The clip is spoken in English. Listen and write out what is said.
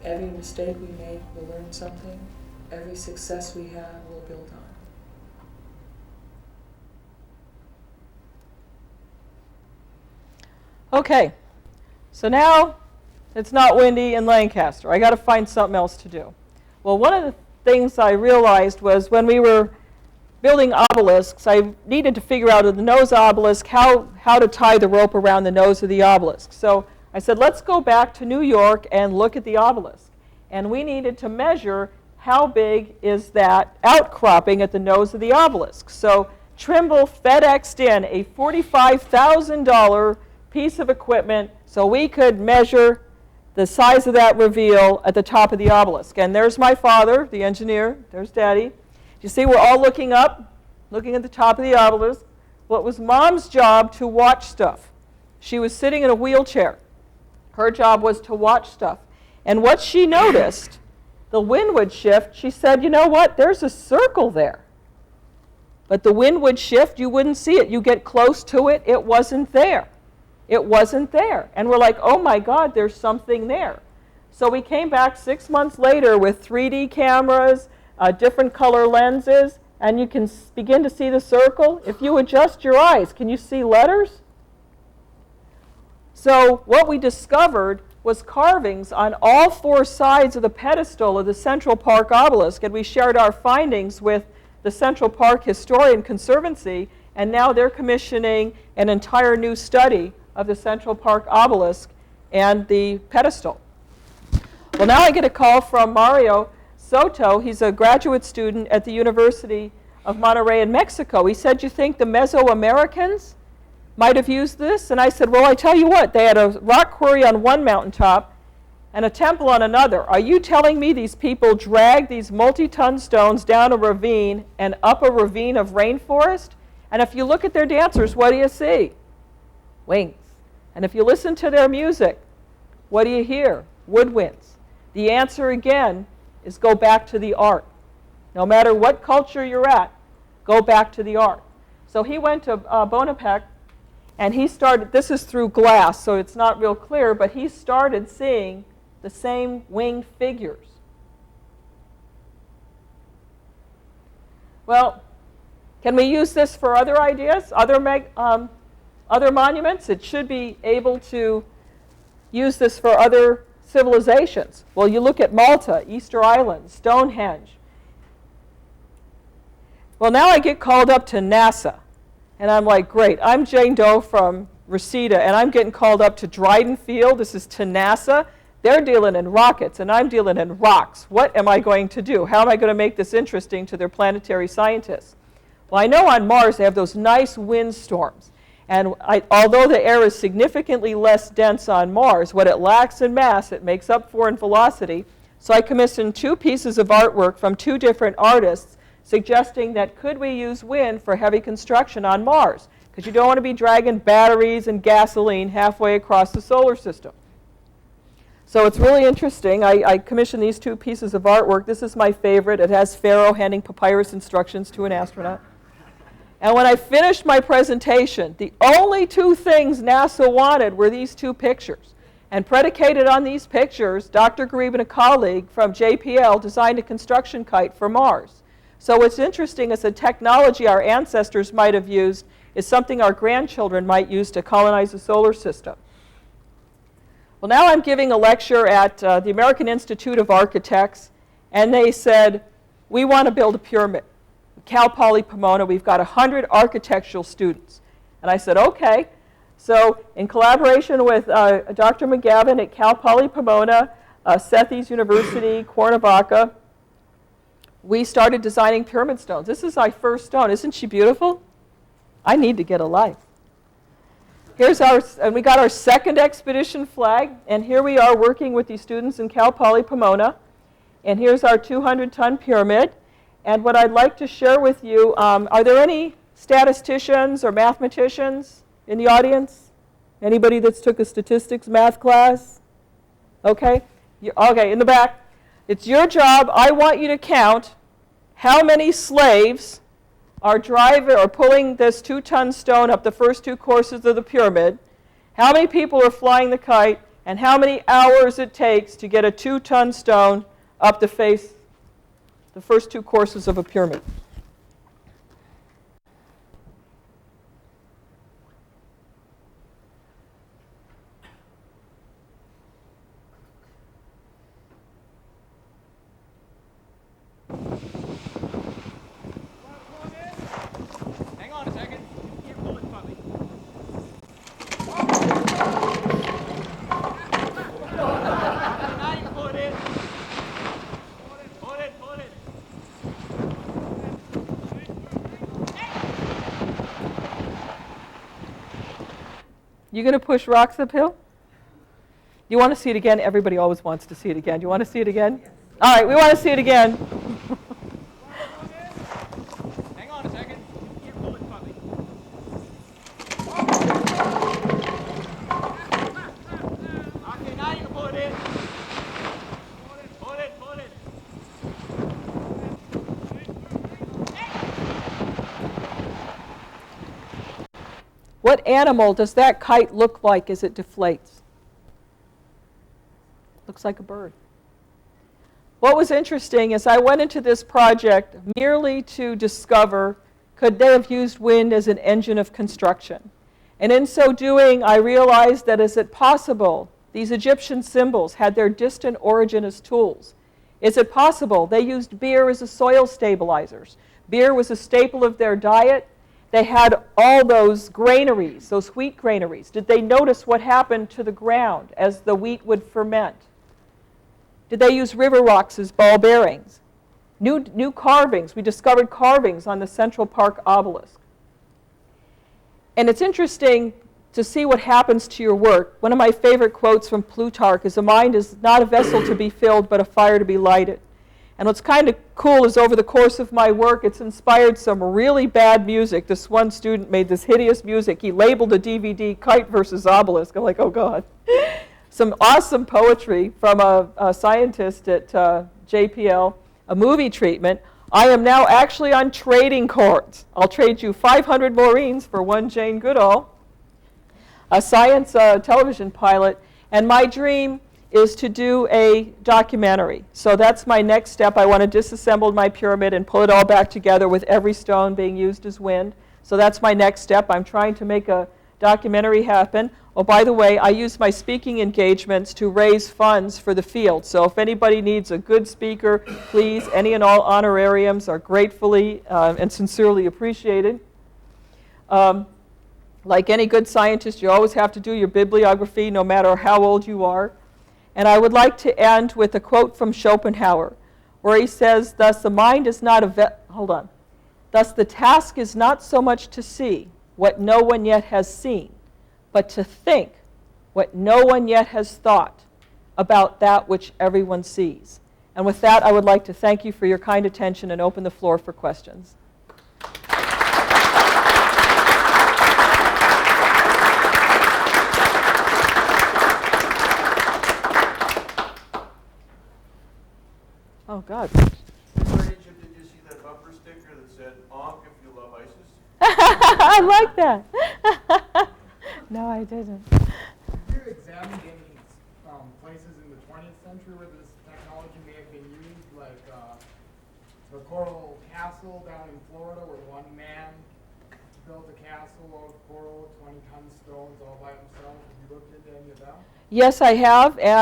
Every mistake we make, we'll learn something. Every success we have, we'll build on. Okay, so now it's not windy in Lancaster. I got to find something else to do. Well, one of the things I realized was when we were building obelisks, I needed to figure out at the nose obelisk how to tie the rope around the nose of the obelisk. So I said, let's go back to New York and look at the obelisk. And we needed to measure how big is that outcropping at the nose of the obelisk. So Trimble FedExed in a $45,000 piece of equipment so we could measure the size of that reveal at the top of the obelisk. And there's my father, the engineer. There's Daddy. You see, we're all looking up, looking at the top of the obelisk. Well, it was Mom's job to watch stuff. She was sitting in a wheelchair. Her job was to watch stuff. And what she noticed, the wind would shift. She said, you know what? There's a circle there. But the wind would shift. You wouldn't see it. You get close to it. It wasn't there. It wasn't there. And we're like, oh, my God, there's something there. So we came back 6 months later with 3D cameras, different color lenses, and you can begin to see the circle. If you adjust your eyes, can you see letters? So what we discovered was carvings on all four sides of the pedestal of the Central Park obelisk, and we shared our findings with the Central Park Historian Conservancy, and now they're commissioning an entire new study of the Central Park obelisk and the pedestal. Well, now I get a call from Mario Soto. He's a graduate student at the University of Monterrey in Mexico. He said, you think the Mesoamericans might have used this? And I said, well, I tell you what, they had a rock quarry on one mountaintop and a temple on another. Are you telling me these people dragged these multi-ton stones down a ravine and up a ravine of rainforest? And if you look at their dancers, what do you see? Wings. And if you listen to their music, what do you hear? Woodwinds. The answer again is go back to the art. No matter what culture you're at, go back to the art. So he went to Bonaparte, and he started, this is through glass, so it's not real clear, but he started seeing the same winged figures. Well, can we use this for other ideas, other monuments? It should be able to use this for other civilizations. Well, you look at Malta, Easter Island, Stonehenge. Well, now I get called up to NASA, and I'm like, great, I'm Jane Doe from Reseda, and I'm getting called up to Dryden Field. This is to NASA. They're dealing in rockets, and I'm dealing in rocks. What am I going to do? How am I going to make this interesting to their planetary scientists? Well, I know on Mars they have those nice windstorms. And although the air is significantly less dense on Mars, what it lacks in mass, it makes up for in velocity. So I commissioned 2 pieces of artwork from 2 different artists suggesting that could we use wind for heavy construction on Mars? Because you don't want to be dragging batteries and gasoline halfway across the solar system. So it's really interesting. I commissioned these 2 pieces of artwork. This is my favorite. It has Pharaoh handing papyrus instructions to an astronaut. And when I finished my presentation, the only 2 things NASA wanted were these 2 pictures. And predicated on these pictures, Dr. Garib and a colleague from JPL designed a construction kite for Mars. So what's interesting is the technology our ancestors might have used is something our grandchildren might use to colonize the solar system. Well, now I'm giving a lecture at the American Institute of Architects, and they said, we want to build a pyramid. Cal Poly Pomona, we've got 100 architectural students. And I said, okay. So in collaboration with Dr. McGavin at Cal Poly Pomona, Sethis University, Cuernavaca, we started designing pyramid stones. This is my first stone. Isn't she beautiful? I need to get a life. Here's our, and we got our second expedition flag, and here we are working with these students in Cal Poly Pomona. And here's our 200-ton pyramid. And what I'd like to share with you, are there any statisticians or mathematicians in the audience? Anybody that's took a statistics math class? Okay, okay, in the back. It's your job. I want you to count how many slaves are driving or pulling this 2-ton stone up the first 2 courses of the pyramid, how many people are flying the kite, and how many hours it takes to get a 2-ton stone up the face, the first 2 courses of a pyramid. Hang on a second. You pull it for me. Now you pull it in. Pull it. You going to push rocks uphill? You want to see it again? Everybody always wants to see it again. Do you want to see it again? All right, we want to see it again. Hang on a second. You pull it for me. Okay, now you can pull it in. Pull it. What animal does that kite look like as it deflates? Looks like a bird. What was interesting is I went into this project merely to discover, could they have used wind as an engine of construction? And in so doing, I realized that is it possible these Egyptian symbols had their distant origin as tools? Is it possible they used beer as a soil stabilizers? Beer was a staple of their diet. They had all those granaries, those wheat granaries. Did they notice what happened to the ground as the wheat would ferment? Did they use river rocks as ball bearings? New carvings. We discovered carvings on the Central Park obelisk. And it's interesting to see what happens to your work. One of my favorite quotes from Plutarch is, "A mind is not a vessel to be filled, but a fire to be lighted." And what's kind of cool is over the course of my work, it's inspired some really bad music. This one student made this hideous music. He labeled a DVD, Kite versus Obelisk. I'm like, oh, God. Some awesome poetry from a scientist at JPL, a movie treatment. I am now actually on trading cards. I'll trade you 500 Maureens for one Jane Goodall, a science television pilot, and my dream is to do a documentary. So that's my next step. I want to disassemble my pyramid and pull it all back together with every stone being used as wind. So that's my next step. I'm trying to make a documentary happen. Oh, by the way, I use my speaking engagements to raise funds for the field. So if anybody needs a good speaker, please, any and all honorariums are gratefully and sincerely appreciated. Like any good scientist, you always have to do your bibliography no matter how old you are. And I would like to end with a quote from Schopenhauer, where he says, "Thus the mind is not Thus the task is not so much to see what no one yet has seen, but to think what no one yet has thought about that which everyone sees." And with that, I would like to thank you for your kind attention and open the floor for questions. Oh, God. Before Egypt, did you see that bumper sticker that said, "Honk if you love ISIS"? I like that. No, I didn't. Have you examined any places in the 20th century where this technology may have been used, like the Coral Castle down in Florida, where one man built a castle out of coral, 20-ton stones all by himself? Have you looked into any of that? Yes, I have. And